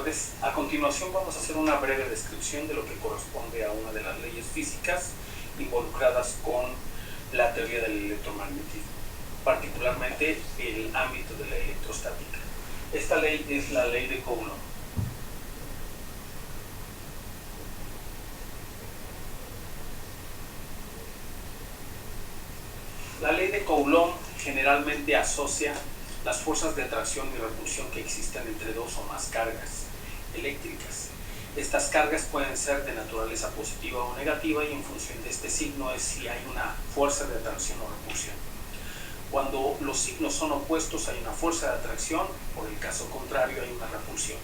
tardes. A continuación vamos a hacer una breve descripción de lo que corresponde a una de las leyes físicas involucradas con la teoría del electromagnetismo, particularmente el ámbito de la electrostática. Esta ley es la ley de Coulomb. La ley de Coulomb generalmente asocia las fuerzas de atracción y repulsión que existen entre dos o más cargas eléctricas. Estas cargas pueden ser de naturaleza positiva o negativa y en función de este signo es si hay una fuerza de atracción o repulsión. Cuando los signos son opuestos hay una fuerza de atracción, por el caso contrario hay una repulsión.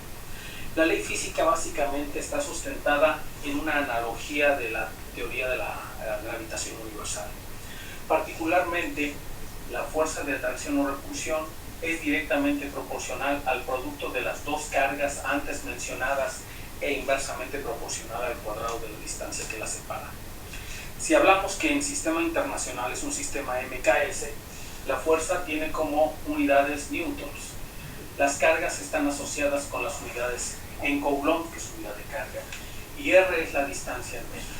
La ley física básicamente está sustentada en una analogía de la teoría de la gravitación universal. Particularmente, la fuerza de atracción o repulsión es directamente proporcional al producto de las dos cargas antes mencionadas e inversamente proporcional al cuadrado de la distancia que las separa. Si hablamos que en sistema internacional es un sistema MKS, la fuerza tiene como unidades newtons. Las cargas están asociadas con las unidades en Coulomb, que es unidad de carga, y R es la distancia en metros.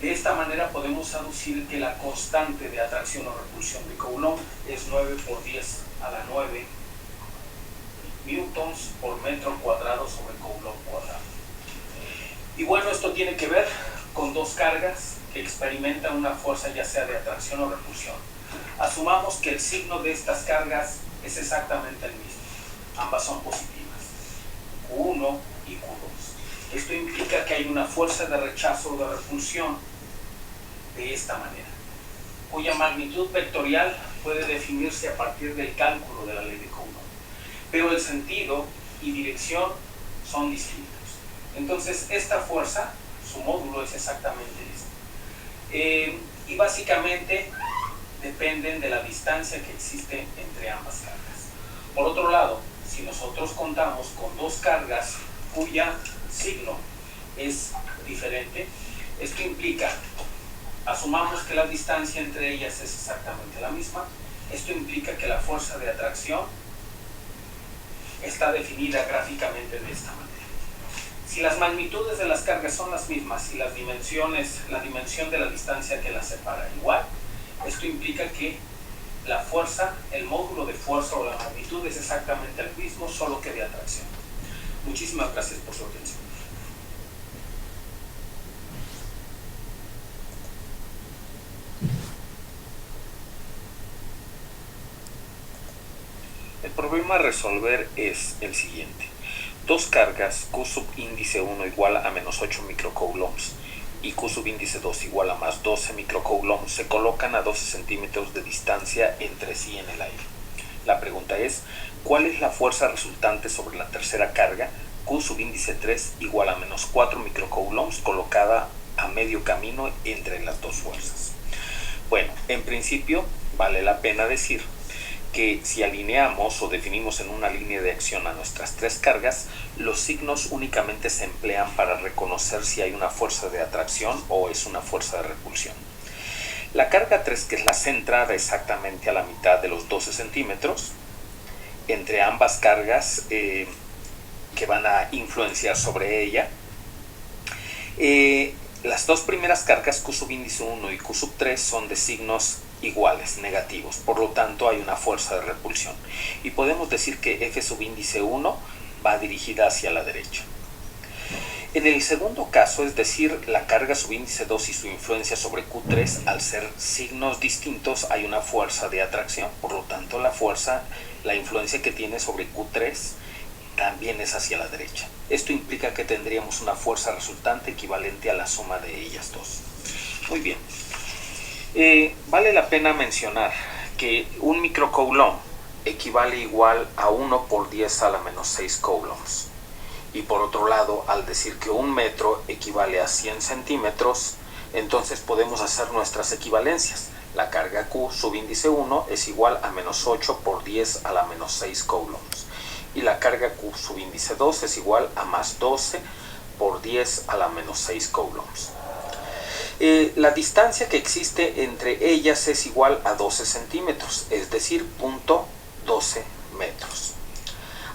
De esta manera podemos aducir que la constante de atracción o repulsión de Coulomb es 9 por 10 a la 9 newtons por metro cuadrado sobre Coulomb cuadrado. Y bueno, esto tiene que ver con dos cargas que experimentan una fuerza ya sea de atracción o repulsión. Asumamos que el signo de estas cargas es exactamente el mismo. Ambas son positivas, Q1 y Q2. Esto implica que hay una fuerza de rechazo o de repulsión de esta manera, cuya magnitud vectorial puede definirse a partir del cálculo de la ley de Coulomb, pero el sentido y dirección son distintos. Entonces esta fuerza, su módulo es exactamente este, y básicamente dependen de la distancia que existe entre ambas cargas. Por otro lado, si nosotros contamos con dos cargas cuya signo es diferente, esto implica, asumamos que la distancia entre ellas es exactamente la misma, esto implica que la fuerza de atracción está definida gráficamente de esta manera. Si las magnitudes de las cargas son las mismas y las dimensiones, la dimensión de la distancia que las separa igual, esto implica que la fuerza, el módulo de fuerza o la magnitud es exactamente el mismo, solo que de atracción. Muchísimas gracias por su atención. El problema a resolver es el siguiente. Dos cargas Q subíndice 1 igual a menos 8 microcoulombs y Q subíndice 2 igual a más 12 microcoulombs se colocan a 12 centímetros de distancia entre sí en el aire. La pregunta es, ¿cuál es la fuerza resultante sobre la tercera carga Q subíndice 3 igual a menos 4 microcoulombs colocada a medio camino entre las dos fuerzas? Bueno, en principio vale la pena decir que si alineamos o definimos en una línea de acción a nuestras tres cargas, los signos únicamente se emplean para reconocer si hay una fuerza de atracción o es una fuerza de repulsión. La carga 3, que es la centrada exactamente a la mitad de los 12 centímetros, entre ambas cargas que van a influenciar sobre ella, las dos primeras cargas Q subíndice 1 y Q sub 3 son de signos iguales, negativos, por lo tanto hay una fuerza de repulsión y podemos decir que F subíndice 1 va dirigida hacia la derecha. En el segundo caso, es decir, la carga subíndice 2 y su influencia sobre Q3, al ser signos distintos hay una fuerza de atracción, por lo tanto la influencia que tiene sobre Q3 también es hacia la derecha. Esto implica que tendríamos una fuerza resultante equivalente a la suma de ellas dos. Muy bien. Vale la pena mencionar que un microcoulomb equivale igual a 1 por 10 a la menos 6 coulombs. Y por otro lado, al decir que un metro equivale a 100 centímetros, entonces podemos hacer nuestras equivalencias. La carga Q subíndice 1 es igual a menos 8 por 10 a la menos 6 coulombs. Y la carga Q subíndice 2 es igual a más 12 por 10 a la menos 6 coulombs. La distancia que existe entre ellas es igual a 12 centímetros, es decir, 0.12 metros.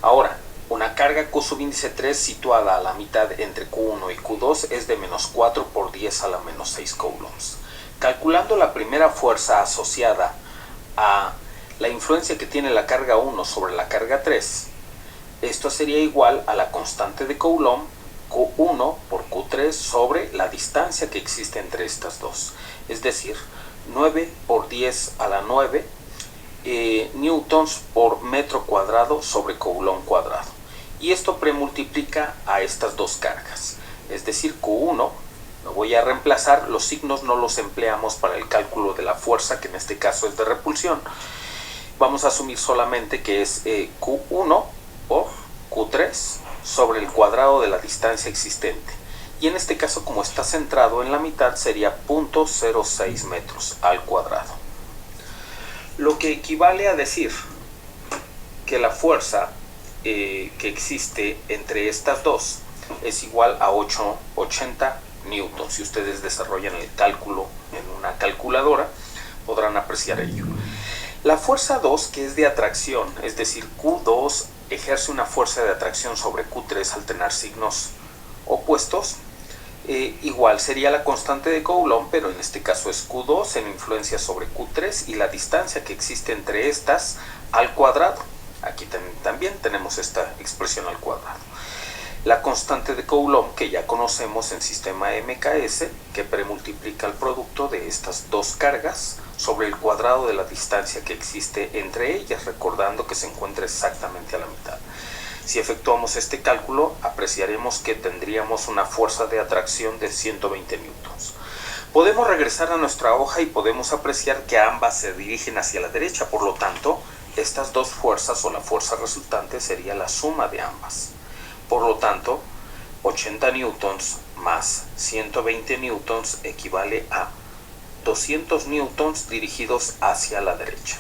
Ahora, una carga carga Q subíndice 3 situada a la mitad entre Q1 y Q2 es de menos 4 por 10 a la menos 6 coulombs. Calculando la primera fuerza asociada a la influencia que tiene la carga 1 sobre la carga 3, esto sería igual a la constante de Coulomb Q1 por Q3 sobre la distancia que existe entre estas dos, es decir, 9 por 10 a la 9 newtons por metro cuadrado sobre Coulomb cuadrado. Y esto premultiplica a estas dos cargas, es decir, Q1, lo voy a reemplazar, los signos no los empleamos para el cálculo de la fuerza, que en este caso es de repulsión. Vamos a asumir solamente que es Q1 por Q3 sobre el cuadrado de la distancia existente. Y en este caso, como está centrado en la mitad, sería 0.06 metros al cuadrado. Lo que equivale a decir que la fuerza que existe entre estas dos es igual a 80 newtons. Si ustedes desarrollan el cálculo en una calculadora, podrán apreciar ello. La fuerza 2, que es de atracción, es decir, Q2 ejerce una fuerza de atracción sobre Q3 al tener signos opuestos, igual sería la constante de Coulomb, pero en este caso es Q2 en influencia sobre Q3 y la distancia que existe entre estas al cuadrado. Aquí también tenemos esta expresión al cuadrado. La constante de Coulomb, que ya conocemos en sistema MKS, que premultiplica el producto de estas dos cargas sobre el cuadrado de la distancia que existe entre ellas, recordando que se encuentra exactamente a la mitad. Si efectuamos este cálculo, apreciaremos que tendríamos una fuerza de atracción de 120 newtons. Podemos regresar a nuestra hoja y podemos apreciar que ambas se dirigen hacia la derecha, por lo tanto, estas dos fuerzas o la fuerza resultante sería la suma de ambas. Por lo tanto, 80 newtons más 120 newtons equivale a 200 newtons dirigidos hacia la derecha.